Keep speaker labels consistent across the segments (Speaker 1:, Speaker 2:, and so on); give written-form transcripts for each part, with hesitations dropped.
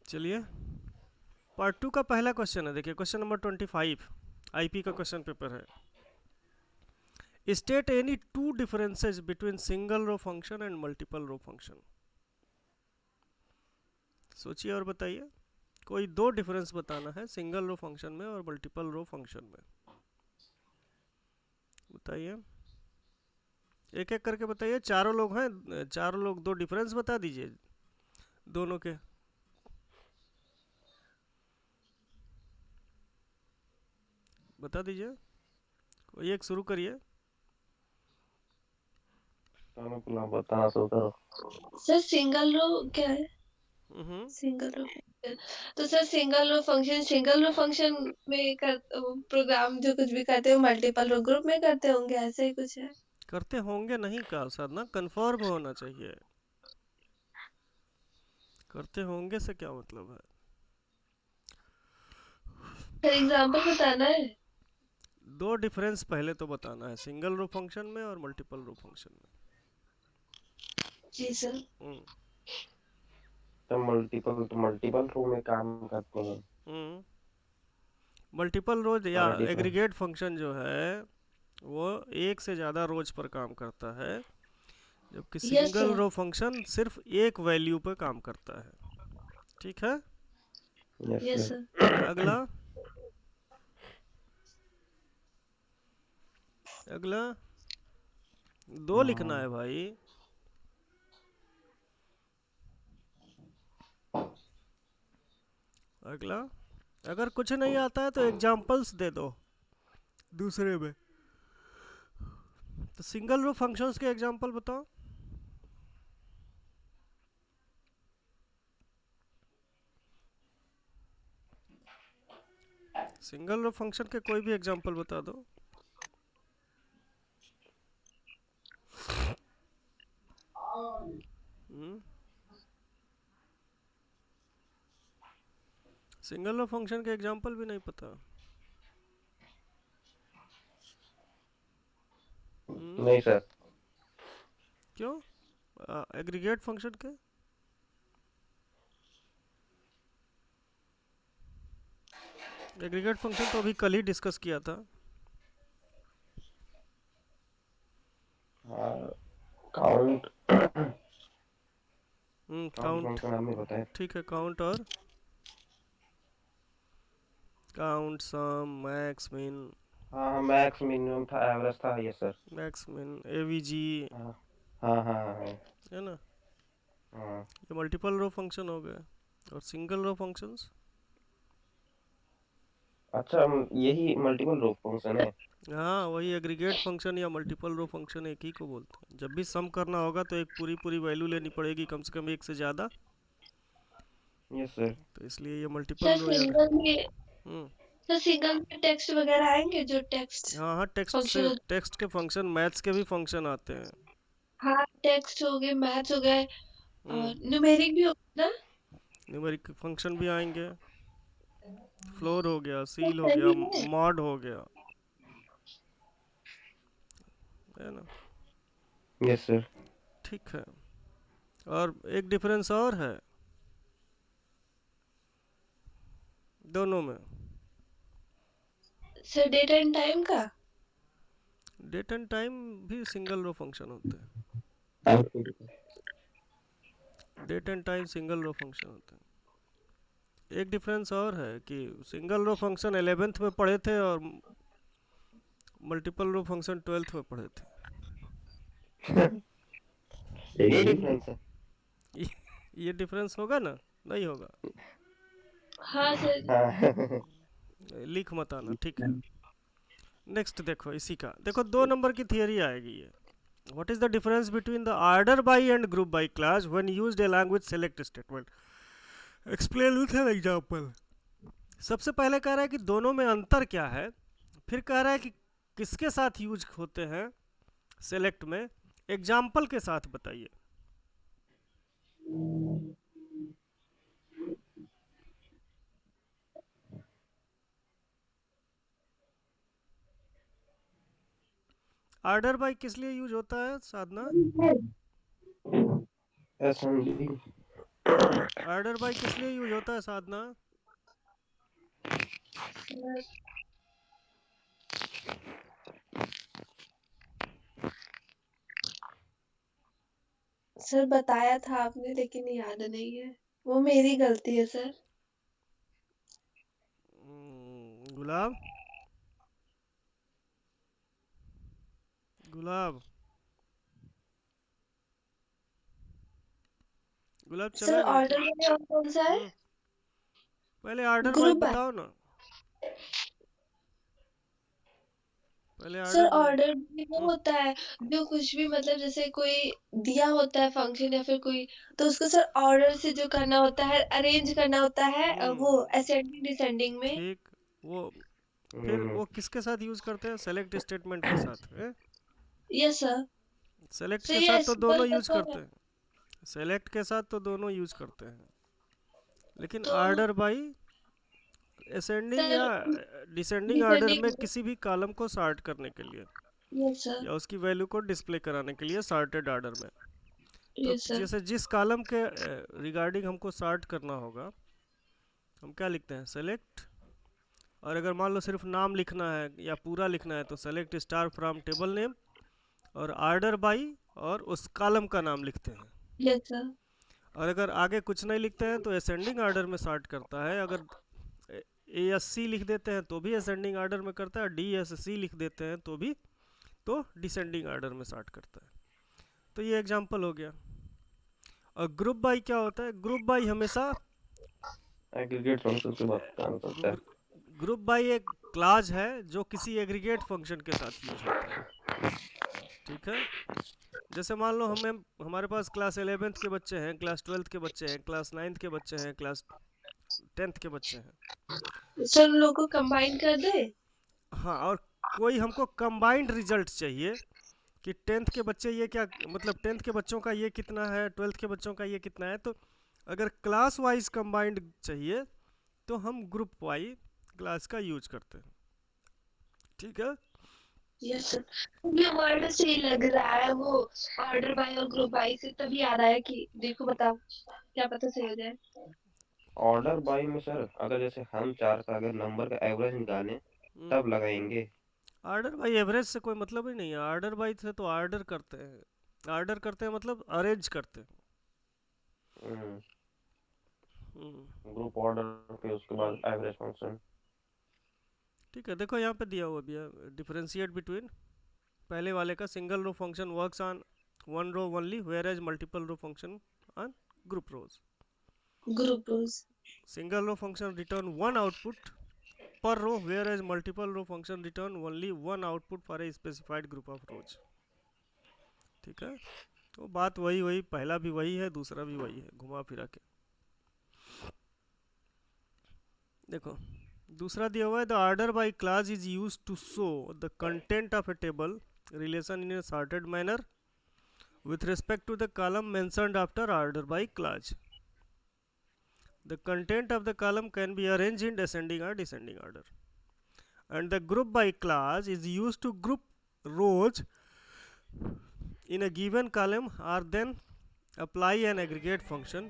Speaker 1: चलिए पार्ट 2 का पहला क्वेश्चन है, देखिए क्वेश्चन नंबर 25 आईपी का क्वेश्चन पेपर है। State any two differences between single row function and multiple row function. सोचिए और बताइए, कोई दो डिफरेंस बताना है सिंगल रो फंक्शन में और मल्टीपल रो फंक्शन में। बताइए, एक एक करके बताइए। चारों लोग हैं, चारों लोग दो डिफरेंस बता दीजिए दोनों के। बता दीजिए, कोई एक शुरू करिए।
Speaker 2: बताना तो
Speaker 3: सर सिंगल रो क्या है?
Speaker 1: हम्म
Speaker 3: सिंगल रो फंक्शन, तो सर सिंगल रो फंक्शन में कर प्रोग्राम जो कुछ भी करते हो मल्टीपल रो ग्रुप में करते होंगे, ऐसे ही कुछ है।
Speaker 1: करते होंगे नहीं कहा साधना, कंफर्म होना चाहिए। करते होंगे से क्या मतलब है?
Speaker 3: सर एग्जांपल बताना है।
Speaker 1: दो डिफरेंस पहले तो बताना है सिंगल रो फंक्शन में और मल्टीपल रो फंक्शन
Speaker 3: जी सर।
Speaker 1: में।
Speaker 2: तो मल्टीपल रो में काम करते हैं।
Speaker 1: मल्टीपल रोज या
Speaker 2: सारा डिफरेंस।
Speaker 1: एग्रीगेट फंक्शन जो है वो एक से ज़्यादा रोज पर काम करता है, जबकि
Speaker 3: यस
Speaker 1: सिंगल
Speaker 3: सर।
Speaker 1: रो फंक्शन सिर्फ एक वैल्यू पर काम करता है। ठीक है।
Speaker 2: Yes
Speaker 3: yes
Speaker 2: sir.
Speaker 3: सर।
Speaker 1: अगला, अगला दो लिखना है भाई। अगला, अगर कुछ नहीं आता है तो एग्जांपल्स दे दो दूसरे में। तो सिंगल रो फंक्शंस के एग्जांपल बताओ। सिंगल रो फंक्शन के कोई भी एग्जांपल बता दो। सिंगल रो फंक्शन के एग्जांपल भी नहीं पता।
Speaker 2: नहीं सर।
Speaker 1: क्यों? एग्रीगेट फंक्शन के एग्रीगेट फंक्शन तो अभी कल ही डिस्कस किया था।
Speaker 2: Count count
Speaker 1: count.
Speaker 2: फंक्शन हमें पता है।
Speaker 1: ठीक है, काउंट और काउंट, सम, मैक्स, मिन।
Speaker 2: हाँ मैक्स मिनिमम था, एवरेज था, yes sir.
Speaker 1: Max min, AVG,
Speaker 2: हाँ हाँ हाँ हाँ
Speaker 1: है ना।
Speaker 2: हाँ।
Speaker 1: ये मल्टीपल रो फंक्शन हो गए। और सिंगल रो फंक्शंस,
Speaker 2: अच्छा यही मल्टीपल रो फंक्शन है।
Speaker 1: हाँ वही एग्रीगेट फंक्शन या मल्टीपल रो फंक्शन एक ही को बोलते हैं। जब भी सम करना होगा तो एक पूरी पूरी वैल्यू लेनी पड़ेगी, कम से कम एक से ज़्यादा।
Speaker 2: Yes sir.
Speaker 1: तो इसलिए ये
Speaker 3: सर
Speaker 1: मल्टीपल रो या
Speaker 3: सिंगल में
Speaker 1: हम्म
Speaker 3: सर सिंगल में टेक्स्ट वगैरह आएंगे, जो टेक्स्ट
Speaker 1: हाँ हाँ, टेक्स्ट से,
Speaker 3: फंक्शन।
Speaker 1: टेक्स्ट के फंक्शन, मैथ्स के भी फंक्शन आते हैं।
Speaker 3: हाँ टेक्स्ट हो गए, मैथ्स हो गए,
Speaker 1: हम्म
Speaker 3: और न्यूमेरिक भी होगा ना।
Speaker 1: न्यूमेरिक फंक्शन भी आएंगे। फ्लोर हो गया,
Speaker 3: तो
Speaker 1: सील हो गया,
Speaker 3: सही है।
Speaker 1: मॉड हो गया, है ना।
Speaker 2: Yes sir.
Speaker 1: ठीक है। और एक डिफरेंस और है दोनों में।
Speaker 3: सर डेट एंड टाइम का।
Speaker 1: डेट एंड टाइम भी सिंगल रो फंक्शन होते हैं। Date and time single row function होते हैं। एक डिफरेंस और है कि सिंगल रो फंक्शन 11th में पढ़े थे और मल्टीपल रो फंक्शन 12th में पढ़े थे।
Speaker 2: यही डिफरेंस है।
Speaker 1: ये ये डिफरेंस होगा ना? नहीं होगा?
Speaker 3: हाँ सर।
Speaker 2: हाँ
Speaker 1: लिख मत आना, ठीक है। नेक्स्ट देखो, इसी का देखो, 2 नंबर की थियरी आएगी ये। What is the difference between the order by and group by class when used along with select statement? Explain with an example. सबसे पहले कह रहा है कि दोनों में अंतर क्या है, फिर कह रहा है कि किसके साथ यूज होते हैं सेलेक्ट में, एग्जाम्पल के साथ बताइए। ऑर्डर बाई किस लिए यूज होता है साधना?
Speaker 2: एसएमडी।
Speaker 1: ऑर्डर बाय किस लिए यूज होता है साधना?
Speaker 3: सर बताया था आपने लेकिन याद नहीं है, वो मेरी गलती है सर।
Speaker 1: गुलाब, गुलाब, गुलाब चला
Speaker 3: सर
Speaker 1: गया क्या?
Speaker 3: ऑर्डर बाय और कौन सा है?
Speaker 1: हम्म, पहले ऑर्डर बाय
Speaker 3: ग्रुप बाय।
Speaker 1: बताओ ना, पहले
Speaker 3: सर
Speaker 1: ऑर्डर बाय।
Speaker 3: ऑर्डर भी वो होता है जो कुछ भी मतलब जैसे कोई दिया होता है फंक्शन या फिर कोई, तो उसको सर ऑर्डर से जो करना होता है, अरेंज करना होता है वो
Speaker 1: हम्म,
Speaker 3: असेंडिंग डिसेंडिंग में।
Speaker 1: ठीक। वो फिर
Speaker 2: हम्म,
Speaker 1: वो किसके साथ यूज करते हैं? सेलेक्ट स्टेटमेंट के साथ।
Speaker 3: Yes sir.
Speaker 1: सेलेक्ट
Speaker 3: सर
Speaker 1: के
Speaker 3: ये
Speaker 1: साथ तो
Speaker 3: सिंपल
Speaker 1: दोनों यूज
Speaker 3: पता है।
Speaker 1: करते हैं, सेलेक्ट के साथ तो दोनों यूज करते हैं, लेकिन
Speaker 3: तो
Speaker 1: ऑर्डर बाई असेंडिंग या
Speaker 3: सर
Speaker 1: डिसेंडिंग ऑर्डर
Speaker 3: डिसेंडिंग
Speaker 1: में
Speaker 3: में।
Speaker 1: किसी भी कॉलम को सॉर्ट करने के लिए
Speaker 3: यस सर।
Speaker 1: या उसकी वैल्यू को डिस्प्ले कराने के लिए सॉर्टेड ऑर्डर में। तो
Speaker 3: यस सर।
Speaker 1: जैसे जिस कॉलम के रिगार्डिंग हमको सॉर्ट करना होगा, हम क्या लिखते हैं? सेलेक्ट। और अगर मान लो सिर्फ नाम लिखना है या पूरा लिखना है तो select star from table name और ऑर्डर बाई और उस कॉलम का नाम लिखते हैं।
Speaker 3: Yes sir.
Speaker 1: और अगर आगे कुछ नहीं लिखते हैं तो असेंडिंग ऑर्डर में सॉर्ट करता है। अगर ए एस सी लिख देते हैं तो भी असेंडिंग ऑर्डर में करता है, डी एस सी लिख देते हैं तो भी तो डिसेंडिंग ऑर्डर में सॉर्ट करता है। तो ये एग्जांपल हो गया। और ग्रुप बाई क्या होता है? ग्रुप बाई हमेशा
Speaker 2: एग्रीगेट फंक्शन से बात काम करता है।
Speaker 1: ग्रुप बाई एक क्लास है जो किसी एग्रीगेट फंक्शन के साथ यूज होता है। ठीक है, जैसे मान लो हमें हमारे पास क्लास 11th के बच्चे हैं, क्लास 12th के बच्चे हैं, क्लास 9th के बच्चे हैं, क्लास 10th के बच्चे हैं।
Speaker 3: सर उन लोगों को कंबाइन कर दे।
Speaker 1: हाँ, और कोई हमको कंबाइंड रिजल्ट चाहिए कि 10th के बच्चे ये क्या, मतलब 10th के बच्चों का ये कितना है, 12th के बच्चों का ये कितना है। तो अगर क्लास वाइज कंबाइंड चाहिए तो हम ग्रुप वाइज क्लास का यूज करते हैं। ठीक है,
Speaker 3: यस सर। ये वर्ड सही लग रहा है वो ऑर्डर बाय और ग्रुप बाय से, तभी आ रहा है कि देखो बताओ क्या पता सही हो जाए।
Speaker 2: ऑर्डर बाय में सर अगर जैसे हम चार का अगर नंबर का एवरेज निकालें तब लगाएंगे।
Speaker 1: ऑर्डर बाई एवरेज से कोई मतलब ही नहीं है। ऑर्डर बाई से तो ऑर्डर करते हैं, ऑर्डर करते हैं मतलब अरेंज करते हैं।
Speaker 2: ग्रुप ऑर्डर पे उसके बाद एवरेज फंक्शन।
Speaker 1: ठीक है, देखो यहाँ पे दिया हुआ भी है डिफरेंशिएट बिटवीन। पहले वाले का single row function works on one row only whereas multiple row function on group rows.
Speaker 3: Group rules.
Speaker 1: Single row function return one output per row whereas multiple row function return only one output for a specified group of rows। ठीक है, तो बात वही वही, पहला भी वही है दूसरा भी वही है, घुमा फिरा के। देखो दूसरा दिया हुआ है, the order by class is use to show the content of a table relation in a sorted manner with respect to the column mentioned after order by clause। The content of the column can be arranged in descending or descending order, and the group by clause is used to group rows in a given column or then apply an aggregate function,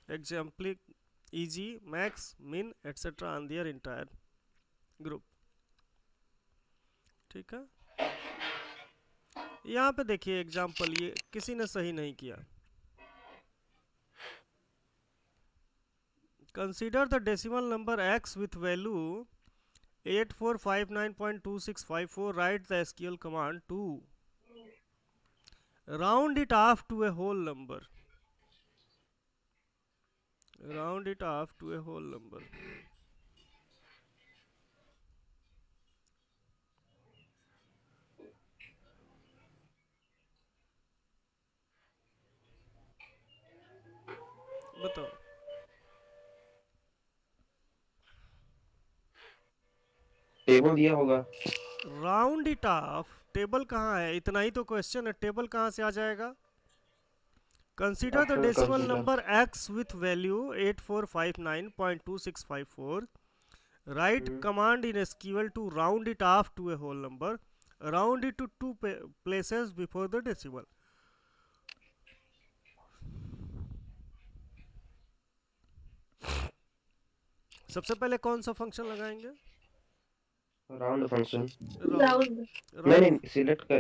Speaker 1: example e.g. max, min, etc. on their entire group। ठीक है, यहाँ पे देखिए example, ये किसी ने सही नहीं किया। Consider the decimal number x with value 8459.2654। write the SQL command to round it off to a whole number, round it off to a whole number। बताओ,
Speaker 2: टेबल दिया होगा।
Speaker 1: राउंड इट ऑफ, टेबल कहाँ है? इतना ही तो question है, table कहाँ से आ जाएगा? Consider the
Speaker 2: after
Speaker 1: decimal
Speaker 2: consider.
Speaker 1: Number x with value 8459.2654। write command in SQL to round it off to a whole number, round it to two places before the decimal। सबसे पहले कौन सा function लगाएंगे?
Speaker 2: Round function.
Speaker 1: Round.
Speaker 3: Round.
Speaker 2: नहीं
Speaker 1: round
Speaker 2: नहीं, select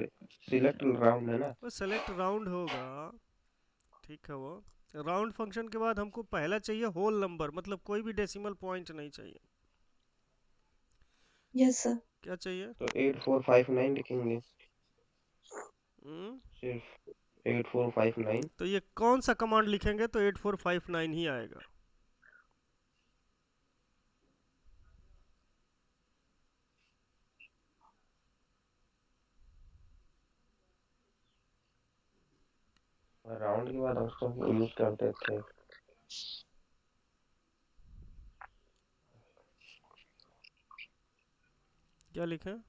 Speaker 2: round है ना।
Speaker 1: वो सेलेक्ट राउंड होगा, ठीक है। वो राउंड फंक्शन के बाद हमको पहला चाहिए होल नंबर, मतलब कोई भी डेसिमल पॉइंट नहीं चाहिए।
Speaker 3: Yes sir.
Speaker 1: क्या चाहिए?
Speaker 2: तो 8459 लिखेंगे,
Speaker 1: हम्म,
Speaker 2: सिर्फ 8459।
Speaker 1: तो ये कौन सा कमांड लिखेंगे तो 8459 ही आएगा।
Speaker 2: राउंड के बाद हम उसको यूज करते थे।
Speaker 1: क्या लिखें?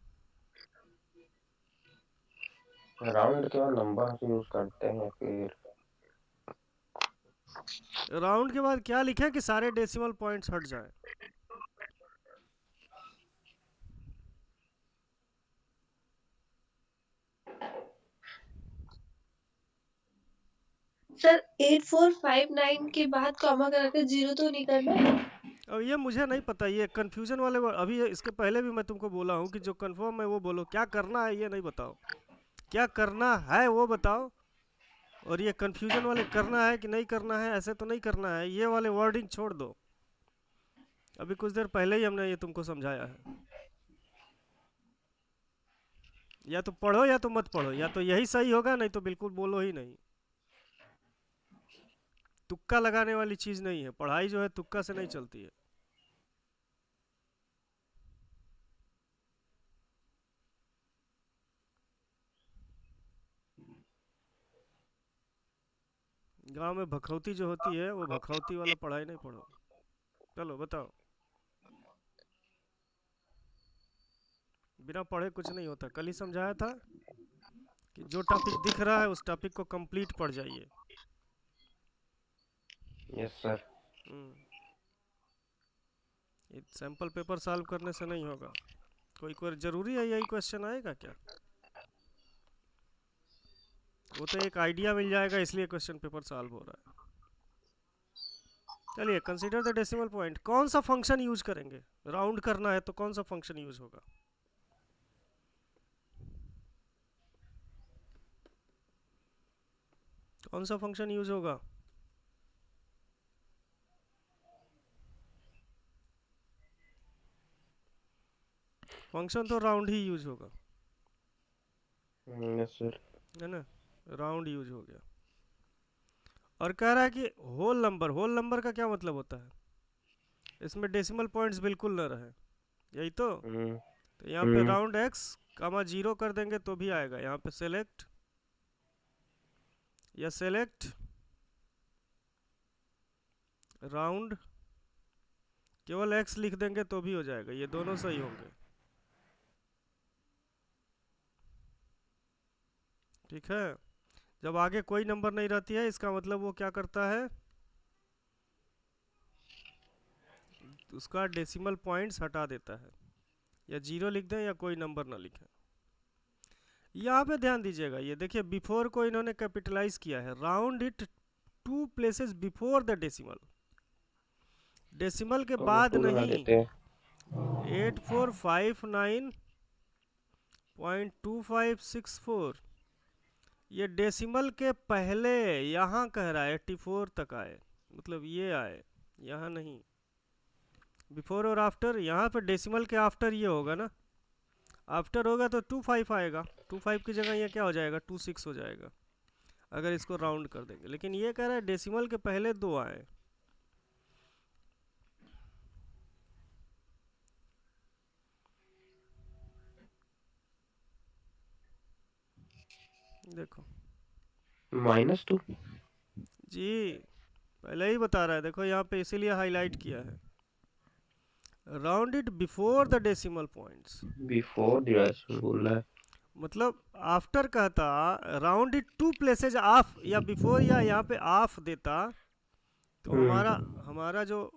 Speaker 2: राउंड के बाद नंबर यूज करते हैं फिर।
Speaker 1: राउंड के बाद क्या लिखें कि सारे डेसिमल पॉइंट्स हट जाएं?
Speaker 3: सर 8459 के बाद कॉमा कराकर 0 तो नहीं करना?
Speaker 1: अब ये मुझे नहीं पता, ये कंफ्यूजन वाले अभी इसके पहले भी मैं तुमको बोला हूँ कि जो कंफर्म है वो बोलो, क्या करना है ये नहीं बताओ, क्या करना है वो बताओ। और ये कंफ्यूजन वाले करना है कि नहीं करना है, ऐसे तो नहीं करना है, ये वाले वर्डिंग छोड़ दो। अभी कुछ देर पहले ही हमने ये तुमको समझाया है। या तो पढ़ो या तो मत पढ़ो, या तो यही सही होगा, नहीं तो बिल्कुल बोलो ही नहीं। तुक्का लगाने वाली चीज़ नहीं है पढ़ाई, जो है तुक्का से नहीं चलती है। गांव में भखौती जो होती है वो भखौती वाला पढ़ाई नहीं पढ़ो। चलो बताओ। बिना पढ़े कुछ नहीं होता, कल ही समझाया था कि जो टॉपिक दिख रहा है उस टॉपिक को कंप्लीट पढ़ जाइए।
Speaker 2: Yes sir.
Speaker 1: ये सैम्पल पेपर सॉल्व करने से नहीं होगा। कोई कोई ज़रूरी है यही क्वेश्चन आएगा क्या? वो तो एक आइडिया मिल जाएगा इसलिए क्वेश्चन पेपर सॉल्व हो रहा है। चलिए, कंसीडर द डेसिमल पॉइंट। कौन सा फंक्शन यूज करेंगे? राउंड करना है तो कौन सा फंक्शन यूज होगा? कौन सा फंक्शन यूज होगा? फंक्शन तो राउंड ही यूज होगा,
Speaker 2: यस सर।
Speaker 1: है ना? राउंड यूज हो गया। और कह रहा है कि होल नंबर, होल नंबर का क्या मतलब होता है? इसमें डेसिमल पॉइंट्स बिल्कुल न रहे, यही तो। तो यहाँ पे राउंड x कामा 0 कर देंगे तो भी आएगा। यहाँ पे सेलेक्ट या सेलेक्ट राउंड, केवल x लिख देंगे तो भी हो जाएगा, ये दोनों सही होंगे। ठीक है। जब आगे कोई नंबर नहीं रहती है इसका मतलब वो क्या करता है, उसका डेसिमल पॉइंट्स हटा देता है। या 0 लिख दें या कोई नंबर ना लिखें। यहाँ पे ध्यान दीजिएगा, ये देखिए बिफोर को इन्होंने कैपिटलाइज किया है। Round it 2 places before the decimal, decimal के
Speaker 2: तो
Speaker 1: बाद
Speaker 2: 2 लगा
Speaker 1: नहीं।
Speaker 2: देते हैं।
Speaker 1: 8459.2564 ये डेसिमल के पहले, यहाँ कह रहा है 84 तक आए, मतलब ये आए, यहाँ नहीं। बिफोर और आफ्टर, यहाँ पे डेसिमल के आफ्टर ये होगा ना, आफ्टर होगा तो 25 आएगा। 25 की जगह ये क्या हो जाएगा, 26 हो जाएगा अगर इसको राउंड कर देंगे। लेकिन ये कह रहा है डेसिमल के पहले 2 आए। देखो
Speaker 2: -2।
Speaker 1: जी, पहले ही बता रहा है, देखो यहाँ पे इसीलिए हाईलाइट किया है। Round it before the decimal points,
Speaker 2: before the decimal बोल रहा है।
Speaker 1: मतलब आफ्टर कहता, राउंड इट 2 प्लेसेज ऑफ, या बिफोर या यहाँ पे ऑफ देता तो हमारा जो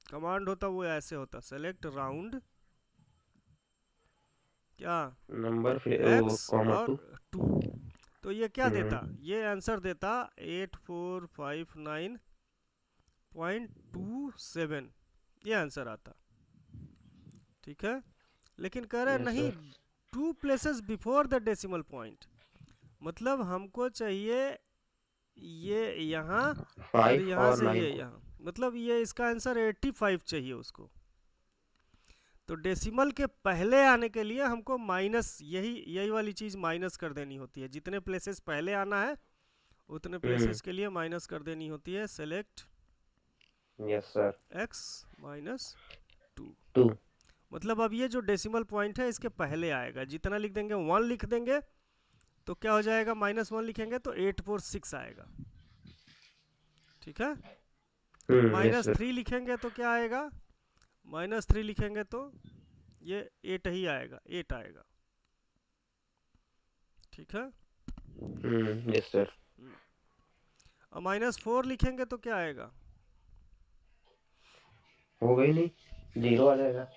Speaker 1: कमांड होता वो ऐसे होता, सेलेक्ट राउंड क्या
Speaker 2: नंबर फिर
Speaker 1: x
Speaker 2: कॉमा
Speaker 1: और 2। तो ये क्या देता, ये आंसर देता 8459.27, ये आंसर आता। ठीक है, लेकिन कह रहा है
Speaker 2: यस
Speaker 1: नहीं,
Speaker 2: sir.
Speaker 1: 2 places before the decimal point, मतलब हमको चाहिए ये यहाँ और
Speaker 2: 5
Speaker 1: यहाँ
Speaker 2: और
Speaker 1: से
Speaker 2: 9।
Speaker 1: ये यहाँ, मतलब ये इसका आंसर 85 चाहिए उसको। तो डेसिमल के पहले आने के लिए हमको माइनस, यही वाली चीज़ माइनस कर देनी होती है। जितने प्लेसेस पहले आना है उतने प्लेसेस के लिए माइनस कर देनी होती है। Select
Speaker 2: yes sir.
Speaker 1: x minus 2,
Speaker 2: 2।
Speaker 1: मतलब अब ये जो डेसिमल पॉइंट है इसके पहले आएगा। जितना लिख देंगे 1 लिख देंगे तो क्या हो जाएगा, -1 लिखेंगे तो 846 आएगा। ठीक है,
Speaker 2: यस सर।
Speaker 1: -3 लिखेंगे तो क्या आएगा, -3 लिखेंगे तो ये 8 ही आएगा, 8 आएगा। ठीक है,
Speaker 2: यस सर।
Speaker 1: और -4 लिखेंगे तो क्या आएगा,
Speaker 2: हो गई नहीं, 0 आ जाएगा।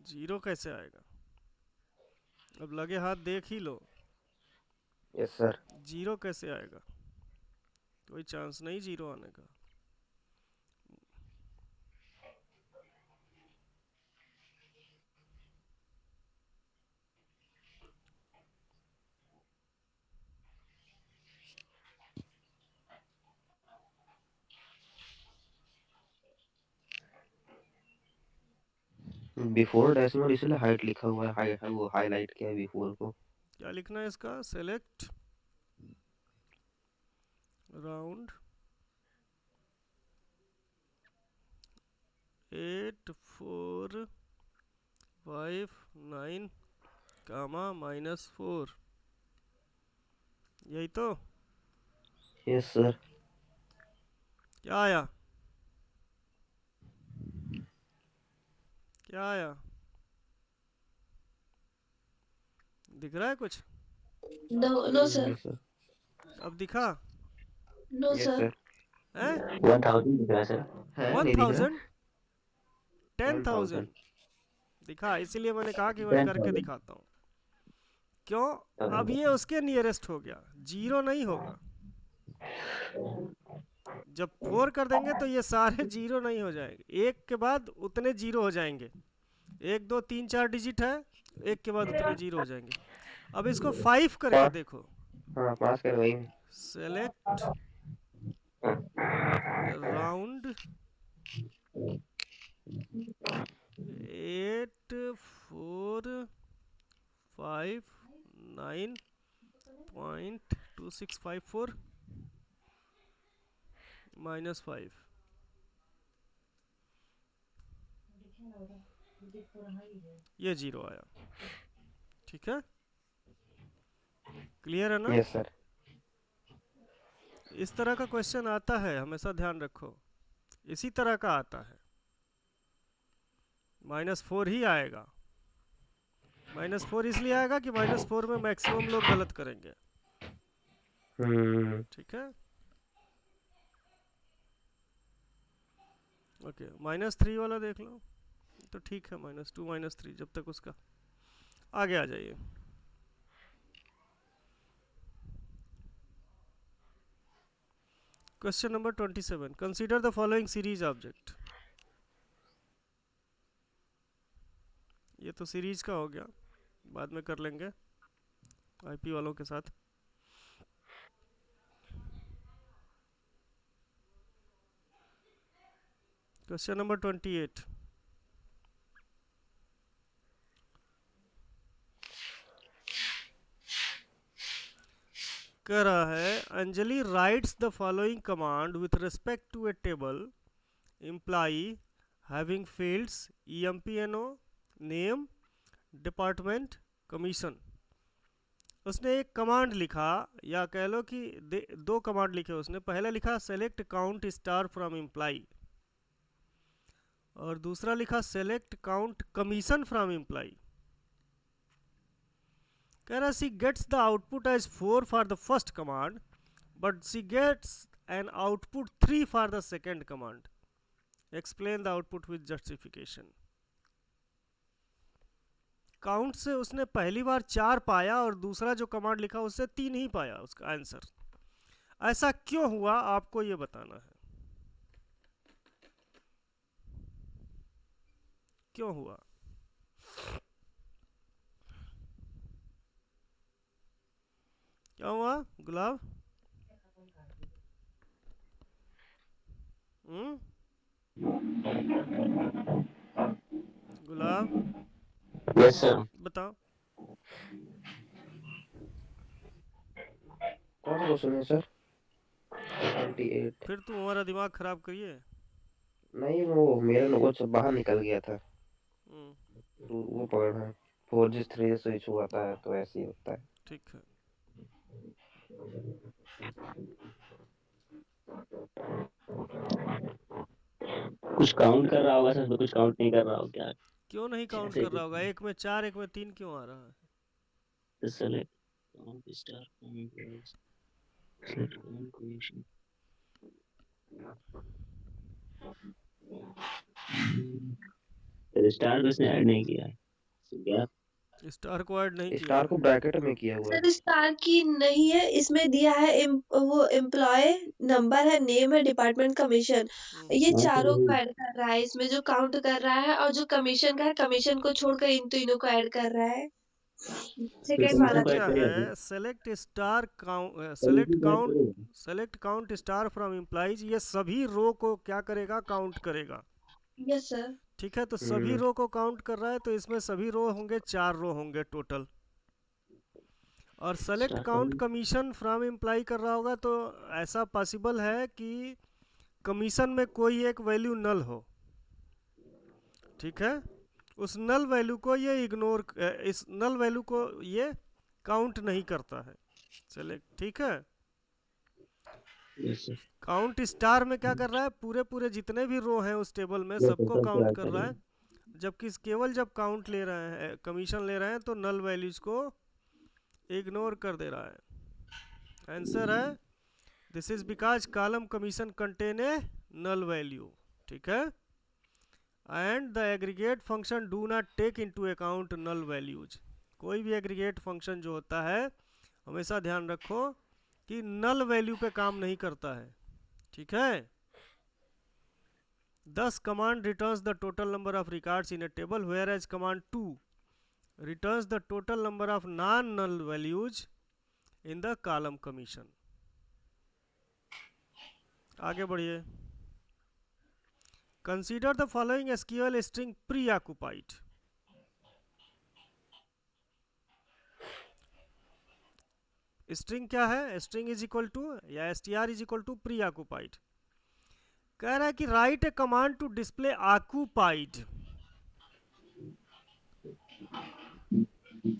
Speaker 1: 0 कैसे आएगा, अब लगे हाथ देख ही लो,
Speaker 2: यस सर।
Speaker 1: 0 कैसे आएगा, कोई चांस नहीं 0 आने का।
Speaker 2: बिफोर डेसिमल इसलिए हाइट लिखा हुआ है, वो हाईलाइट किया है बिफोर को।
Speaker 1: क्या लिखना है इसका, सेलेक्ट राउंड 8 4 5 9 कामा -4, यही तो।
Speaker 2: Yes sir.
Speaker 1: क्या आया, क्या आया, दिख रहा है कुछ,
Speaker 3: नो सर,
Speaker 2: यस सर।
Speaker 1: अब दिखा
Speaker 3: नो
Speaker 2: यस
Speaker 3: सर।
Speaker 2: सर।
Speaker 1: है,
Speaker 2: 1000 दिख रहा है सर। है नहीं दिख रहा।
Speaker 1: 1000 10,000
Speaker 2: 10,000।
Speaker 1: दिखा, इसीलिए मैंने कहा कि मैं करके
Speaker 2: 10,000।
Speaker 1: दिखाता हूँ। क्यों, अब ये उसके नियरेस्ट हो गया, 0 नहीं होगा। जब 4 कर देंगे तो ये सारे 0 नहीं हो जाएंगे, एक के बाद उतने 0 हो जाएंगे। 1 2 3 4 डिजिट है, एक के बाद उतने 0 हो जाएंगे। अब इसको 5 करके देखो,
Speaker 2: हाँ 5 कर वही।
Speaker 1: सेलेक्ट राउंड 8 4 5 9.2654 -5, ये 0 आया। ठीक है, क्लियर है ना।
Speaker 2: Yes sir.
Speaker 1: इस तरह का क्वेश्चन आता है, हमेशा ध्यान रखो, इसी तरह का आता है। -4 ही आएगा, -4 इसलिए आएगा कि -4 में मैक्सिमम लोग गलत करेंगे। ठीक है, ओके, -3 वाला देख लो तो ठीक है, -2 -3, जब तक उसका आगे आ जाइए। Question number 27, consider the following series object. ये तो सीरीज का हो गया, बाद में कर लेंगे आईपी वालों के साथ। क्वेश्चन नंबर 28, कह रहा है Anjali writes the following command with respect to a table employee having fields EMPNO, name, department, commission. उसने एक कमांड लिखा, या कह लो कि 2 कमांड लिखे उसने। पहला लिखा select count star from employee, और दूसरा लिखा select count commission from employee. कह रहा C gets the output as 4 for the first command, but C gets an output 3 for the second command. Explain the output with justification. Count से उसने पहली बार 4 पाया और दूसरा जो कमांड लिखा उससे 3 ही पाया उसका आंसर। ऐसा क्यों हुआ आपको ये बताना है। क्यों हुआ? क्या हुआ गुलाब? गुलाब
Speaker 4: यस सर।
Speaker 1: बताओ।
Speaker 2: कौन सा क्वेश्चन है सर? 28।
Speaker 1: फिर तुम हमारा दिमाग खराब करिए।
Speaker 2: नहीं, वो मेरा नोट से बाहर निकल गया था,
Speaker 1: हम्म,
Speaker 2: तो वो पकड़ रहा है। 4G 3G स्विच हुआ था, तो ऐसे ही होता है।
Speaker 1: ठीक है।
Speaker 4: कुछ काउंट कर रहा होगा सर, कुछ काउंट नहीं कर रहा हो क्या?
Speaker 1: क्यों नहीं काउंट
Speaker 4: ऐसे
Speaker 1: कर रहा होगा? एक में 4 एक में 3 क्यों आ रहा है?
Speaker 4: Select count star count select count commission star को इसने ऐड नहीं किया है क्या?
Speaker 1: स्टार को ऐड नहीं किया
Speaker 2: स्टार को
Speaker 1: है।
Speaker 2: ब्रैकेट में किया हुआ है।
Speaker 3: सर स्टार की नहीं है, इसमें दिया है वो एम्प्लॉय नंबर है, नेम है, डिपार्टमेंट, कमीशन। ये
Speaker 4: हाँ, तो
Speaker 3: चारों को
Speaker 4: वही।
Speaker 3: ऐड कर रहा है इसमें, जो काउंट कर रहा है, और जो कमीशन का है, कमीशन को छोड़कर इन तीनों को ऐड कर रहा है।
Speaker 4: फिर
Speaker 3: सेकंड
Speaker 1: इसमें
Speaker 3: वाला
Speaker 4: कमीशन को
Speaker 3: जो
Speaker 4: ऐड
Speaker 1: क्या
Speaker 4: करेगा
Speaker 1: है? सेलेक्ट स्टार काउंट,
Speaker 4: कमीशन को ऐड करेगा।
Speaker 1: Select count star from employees, ये सभी रो को क्या करेगा? काउंट करेगा।
Speaker 3: Yes sir.
Speaker 1: ठीक है, तो सभी रो को काउंट कर रहा है, तो इसमें सभी रो होंगे, 4 रो होंगे टोटल। और select
Speaker 4: star
Speaker 1: count commission from employ कर रहा होगा, तो ऐसा पॉसिबल है कि कमीशन में कोई एक वैल्यू नल हो। ठीक है, उस नल वैल्यू को ये इग्नोर, इस नल वैल्यू को ये काउंट नहीं करता है। सेलेक्ट, ठीक है।
Speaker 4: Yes sir.
Speaker 1: काउंट स्टार में क्या कर रहा है? पूरे पूरे जितने भी रो हैं उस टेबल में
Speaker 4: यस सर,
Speaker 1: सबको
Speaker 4: सबको
Speaker 1: काउंट
Speaker 4: ऐड
Speaker 1: कर रहा है।
Speaker 4: करेगा।
Speaker 1: जबकि केवल जब काउंट ले रहे हैं, कमीशन ले रहे हैं, तो नल वैल्यूज को इग्नोर कर दे रहा है। आंसर है this is because column commission contain a null value. ठीक है, and the aggregate function do not take into account null values. कोई भी एग्रीगेट फंक्शन जो होता है, हमेशा ध्यान रखो कि नल वैल्यू पे काम नहीं करता है। ठीक है, thus command returns the total number of records in a table, whereas command 2 returns the total number of non null values in the column commission। आगे बढ़िए। Consider the following SQL string preoccupied। String क्या है? String is equal to या str is equal to preoccupied। कह रहा है कि write a command to display occupied.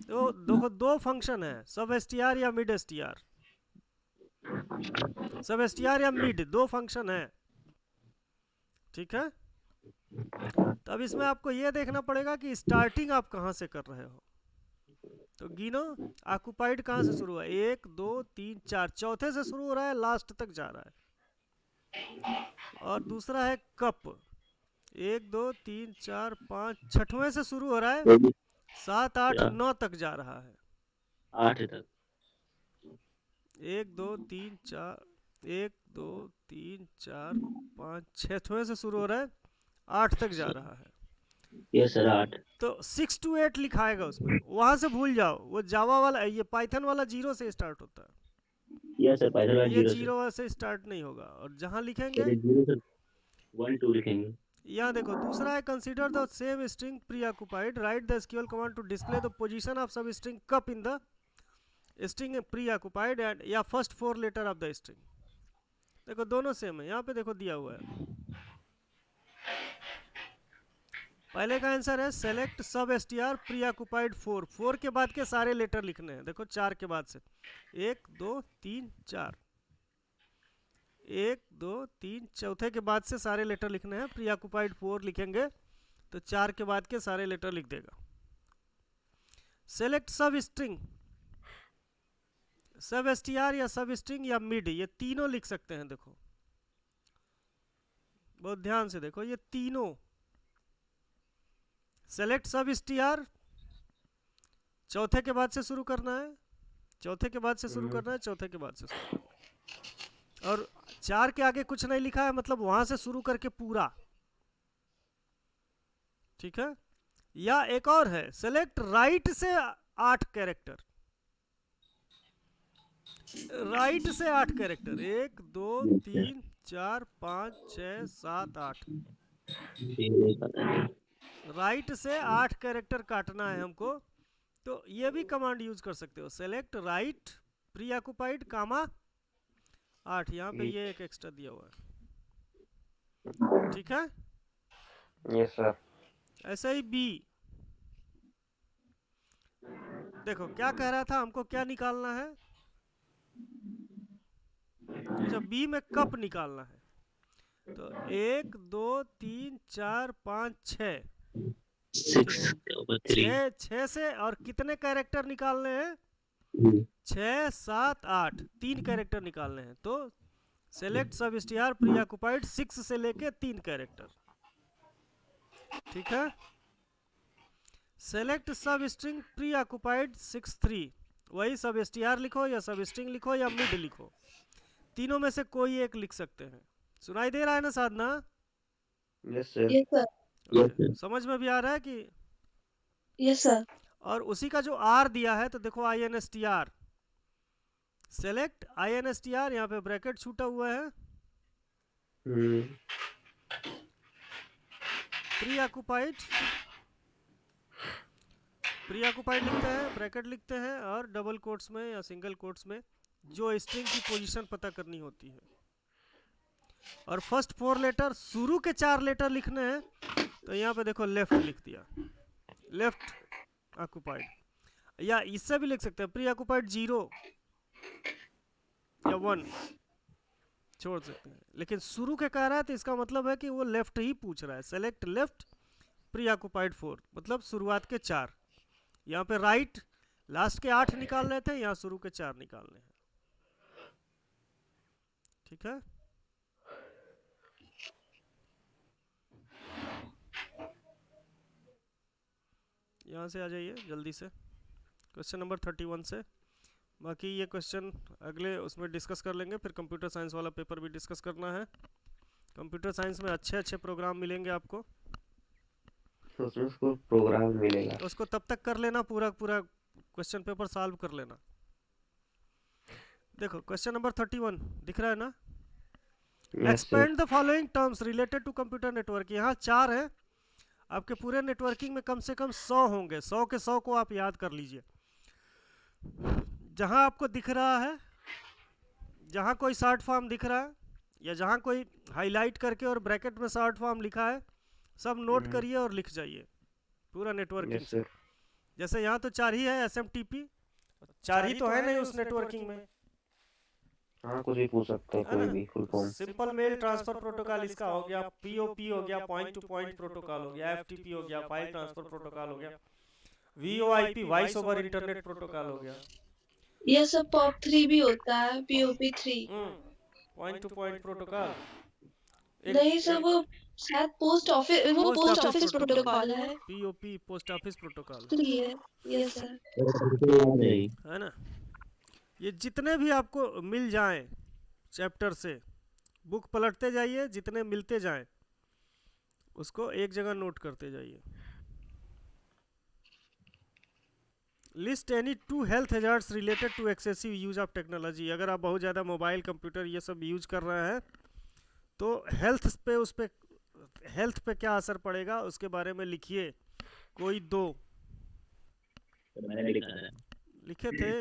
Speaker 1: तो देखो, दो फंक्शन है, सब str या मिड str। सब str या मिड, दो फंक्शन है। ठीक है, तो अब इसमें आपको यह देखना पड़ेगा कि स्टार्टिंग आप कहां से कर रहे हो। तो गिनो, ऑक्यूपाइड कहां से शुरू हुआ? 1 2 3 4, चौथे से शुरू हो रहा है, लास्ट तक जा रहा है। और दूसरा है कप, 1 2 3 4 5, छठवें से शुरू हो रहा है, 7 8 9 तक जा रहा है।
Speaker 4: 8 तक।
Speaker 1: 1 2 3 4, 1 2 3 4 5, छठवें से शुरू हो रहा है, 8 तक जा रहा है।
Speaker 4: Yes sir, 8।
Speaker 1: तो 6 to 8 लिखाएगा उसमें, वहां से भूल जाओ। वो जावा वाला, ये पाइथन वाला 0 से स्टार्ट होता है,
Speaker 4: यस सर, पाइथन वाला
Speaker 1: ये
Speaker 4: 0
Speaker 1: 0 से स्टार्ट नहीं होगा। और जहां लिखेंगे,
Speaker 4: 0 से 1 2 लिखेंगे।
Speaker 1: यहाँ देखो, दूसरा है consider the same string preoccupied, write the SQL command to display the position of substring cup in the string preoccupied and या first 4 letter of the string. देखो दोनों सेम है, यहाँ पे देखो दिया हुआ है। पहले का आंसर है सेलेक्ट सब str preoccupied 4। 4 के बाद के सारे लेटर लिखने हैं। देखो 4 के बाद से 1 2 3 4, 1 2 3, चौथे के बाद से सारे लेटर लिखने हैं। preoccupied 4 लिखेंगे तो 4 के बाद के सारे लेटर लिख देगा। सेलेक्ट सब स्ट्रिंग, सब str या सब स्ट्रिंग या मिड, ये तीनों लिख सकते हैं। देखो बहुत ध्यान से देखो, ये तीनों। सेलेक्ट सब str, चौथे के बाद से शुरू करना है, चौथे के बाद से शुरू करना है, चौथे के बाद से शुरू करना है। और 4 के आगे कुछ नहीं लिखा है, मतलब वहां से शुरू करके पूरा। ठीक है, या एक और है, सेलेक्ट राइट से 8 कैरेक्टर, राइट से 8 कैरेक्टर, 1 2 3 4 5 6 7 8,
Speaker 4: ये नहीं पता नहीं।
Speaker 1: राइट से 8 कैरेक्टर काटना है हमको, तो ये भी कमांड यूज कर सकते हो, सेलेक्ट राइट प्री ऑक्युपाइड कामा 8, यहाँ पे ये एक एक्स्ट्रा दिया हुआ है, ठीक है।
Speaker 2: Yes sir.
Speaker 1: ऐसे ही बी, देखो क्या कह रहा था, हमको क्या निकालना है, अच्छा बी में कप निकालना है, तो 1 2 3 4 5 6, 6 से और कितने कैरेक्टर निकालने हैं, 6 7 8, 3 कैरेक्टर निकालने हैं, तो सेलेक्ट सब स्टार प्री ऑक्युपाइड 6 से लेके 3 कैरेक्टर, ठीक है। सेलेक्ट सब स्ट्रिंग प्री ऑक्युपाइड 6 3, वही सब स्टार लिखो या सब स्ट्रिंग लिखो या मिड लिखो, तीनों में से कोई एक लिख सकते हैं। सुनाई दे रहा है ना Sadhana?
Speaker 2: Yes sir.
Speaker 3: Yes sir.
Speaker 1: Okay, समझ में भी आ रहा है कि?
Speaker 3: Yes sir.
Speaker 1: और उसी का जो आर दिया है, तो देखो I N S T R, select I N S T R, यहाँ पे ब्रैकेट छूटा हुआ है, प्री ऑक्युपाइड, प्री ऑक्युपाइड लिखते हैं, ब्रैकेट लिखते हैं और डबल कोट्स में या सिंगल कोट्स में जो स्ट्रिंग की पोजीशन पता करनी होती है, और फर्स्ट 4 लेटर, शुरू के 4 लेटर लिखने हैं, तो यहाँ पे देखो लेफ्ट लिख दिया, लेफ्ट ऑक्युपाइड, या इससे भी लिख सकते हैं प्री ऑक्युपाइड 0 या 1 छोड़ सकते हैं, लेकिन शुरू के कह रहा है तो इसका मतलब है कि वो लेफ्ट ही पूछ रहा है, सेलेक्ट लेफ्ट प्री ऑक्युपाइड 4, मतलब शुरुआत के 4, यहाँ पे राइट लास्ट के 8 निकाल रहे थे, यहाँ शुरू के 4 निकालने हैं, ठीक है। यहाँ से आ जाइए जल्दी से क्वेश्चन नंबर 31 से, बाकी ये क्वेश्चन अगले उसमें डिस्कस कर लेंगे, फिर कंप्यूटर साइंस वाला पेपर भी डिस्कस करना है। कंप्यूटर साइंस में अच्छे अच्छे प्रोग्राम मिलेंगे आपको,
Speaker 2: उसमें उसको प्रोग्राम मिलेगा,
Speaker 1: उसको तब तक कर लेना, पूरा पूरा क्वेश्चन पेपर सॉल्व कर लेना। देखो क्वेश्चन नंबर 31 दिख रहा है ना, expand the following terms related to computer network, यहाँ 4 है, आपके पूरे नेटवर्किंग में कम से कम 100 होंगे, 100 के 100 को आप याद कर लीजिए। जहां आपको दिख रहा है, जहां कोई शॉर्ट फॉर्म दिख रहा है, या जहां कोई हाईलाइट करके और ब्रैकेट में शॉर्ट फॉर्म लिखा है, सब नोट करिए और लिख जाइए पूरा नेटवर्किंग से। जैसे यहाँ तो 4 ही है, SMTP 4 ही तो है नहीं उस नेटवर्किंग में,
Speaker 2: हाँ कुछ भी पूछ सकते हैं, कोई भी full form.
Speaker 1: Simple mail transfer protocol इसका हो गया, POP हो गया, पॉइंट टू पॉइंट प्रोटोकॉल हो गया, FTP हो गया, फाइल ट्रांसफर प्रोटोकॉल हो गया, VoIP voice over internet protocol हो गया,
Speaker 3: ये सब POP3 भी होता है, POP3
Speaker 1: point two point protocol.
Speaker 3: नहीं सर, वो शायद पोस्ट ऑफिस प्रोटोकॉल है,
Speaker 1: POP पोस्ट ऑफिस प्रोटोकॉल
Speaker 3: इसलिए। Yes sir.
Speaker 1: है ना। ये जितने भी आपको मिल जाएं चैप्टर से, बुक पलटते जाइए, जितने मिलते जाएं उसको एक जगह नोट करते जाइए। List any 2 health hazards related to excessive use of technology, अगर आप बहुत ज़्यादा मोबाइल कंप्यूटर ये सब यूज कर रहे हैं तो हेल्थ पे, उस पे हेल्थ पे क्या असर पड़ेगा उसके बारे में लिखिए, कोई 2 लिखे थे।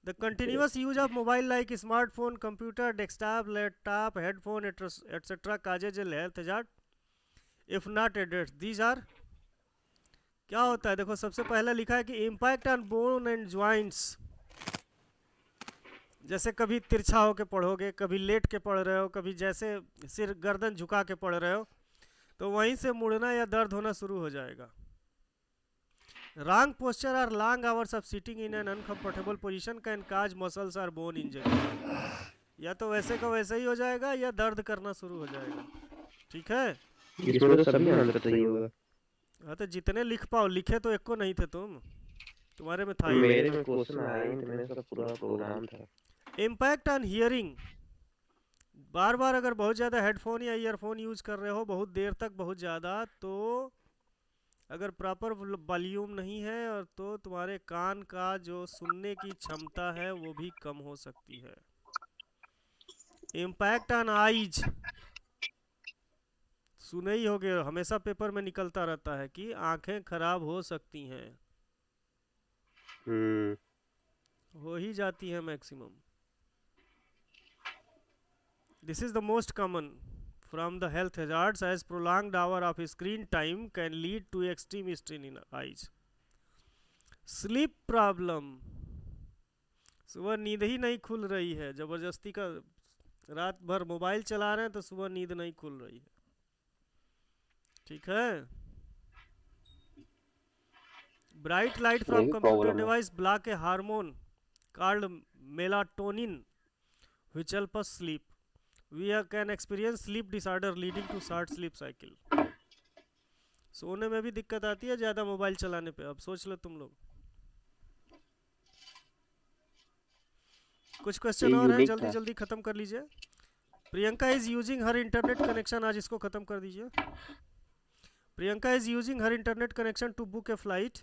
Speaker 1: The continuous use of mobile like smartphone, computer, desktop, laptop, headphone, etc. causes a health hazard. If not addressed, these are, क्या होता है देखो, सबसे पहले लिखा है कि impact on bone and joints, जैसे कभी तिरछा होके पढ़ोगे, कभी लेट के पढ़ रहे हो, कभी जैसे सिर गर्दन झुका के पढ़ रहे हो, तो वहीं से मुड़ना या दर्द होना शुरू हो जाएगा। Wrong posture or long hours of sitting in an uncomfortable position can cause muscles or bone injury. या तो वैसे का वैसे ही हो जाएगा या दर्द करना शुरू हो जाएगा, ठीक है।
Speaker 2: इसमें तो सभी आंसर सही होगा।
Speaker 1: हाँ तो जितने लिख पाओ, लिखे तो एक को नहीं थे तुम, तुम्हारे में था ही।
Speaker 2: मेरे में क्वेश्चन आया ही नहीं, मेरे साथ पूरा प्रोग्राम था।
Speaker 1: इम्पैक्ट ऑन हियरिंग, बार बार अगर बहुत ज़्यादा हेडफोन या ईयरफोन यूज कर रहे हो बहुत देर तक, बहुत ज़्यादा, तो अगर प्रॉपर वॉल्यूम नहीं है और तो तुम्हारे कान का जो सुनने की क्षमता है वो भी कम हो सकती है। इम्पैक्ट ऑन आइज, सुने ही होगे, हमेशा पेपर में निकलता रहता है कि आंखें खराब हो सकती हैं, हो ही जाती हैं maximum. This is the most common from the health hazards, as prolonged hour of screen time can lead to extreme strain in eyes. Sleep problem, सुबह नींद ही नहीं खुल रही है, जबरदस्ती का रात भर मोबाइल चला रहे हैं तो सुबह नींद नहीं खुल रही है, ठीक है। ब्राइट लाइट
Speaker 2: ये
Speaker 1: फ्रॉम
Speaker 2: भी
Speaker 1: कंप्यूटर
Speaker 2: प्रॉब्लम है।
Speaker 1: Device block A hormone called melatonin which help us sleep. We can experience sleep disorder leading to short sleep cycle. सोने में भी दिक्कत आती है ज़्यादा मोबाइल चलाने पे। अब सोच लो तुम लोग। कुछ
Speaker 2: ये
Speaker 1: क्वेश्चन और हैं,
Speaker 2: यूनिक
Speaker 1: जल्दी
Speaker 2: था।
Speaker 1: जल्दी ख़त्म कर लीजिए। Priyanka is using her internet connection, आज इसको ख़त्म कर दीजिए। Priyanka is using her internet connection to book a flight.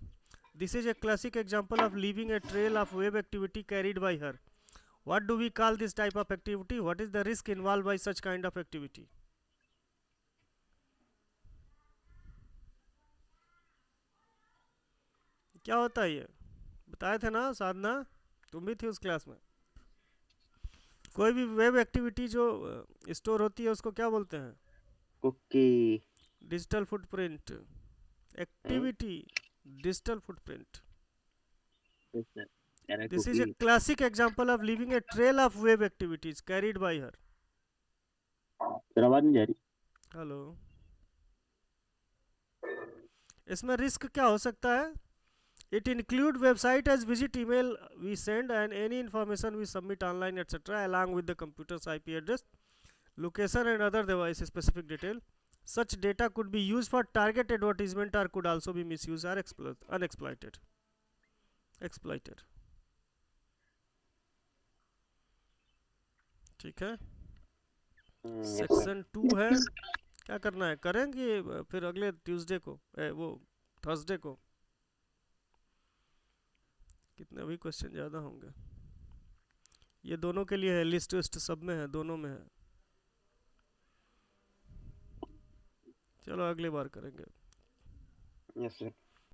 Speaker 1: This is a classic example of leaving a trail of web activity carried by her. What do we call this type of activity? What is the risk involved by such kind of activity? क्या होता है ये? बताए थे ना साधना, तुम भी थी उस क्लास में। कोई भी वेब एक्टिविटी जो स्टोर होती है उसको क्या बोलते हैं?
Speaker 2: Cookie.
Speaker 1: Digital footprint. Activity digital footprint. This is a
Speaker 4: cookie.
Speaker 1: classic example of leaving a trail of web activities carried by her.
Speaker 4: तेरा आवाज नहीं जा रही।
Speaker 1: हेलो, इसमें रिस्क क्या हो सकता है? It include website as visit, email we send, and any information we submit online, etc., along with the computer's IP address, location, and other device specific detail. Such data could be used for target advertisement or could also be misused or unexploited. Exploited. ठीक है।
Speaker 2: Yes sir.
Speaker 1: Section 2 है, क्या करना है करेंगे फिर अगले Tuesday को, वो थर्सडे को। कितने भी क्वेश्चन ज़्यादा होंगे, ये दोनों के लिए है, लिस्ट विस्ट सब में है, दोनों में है। चलो अगली बार करेंगे।
Speaker 2: Yes sir.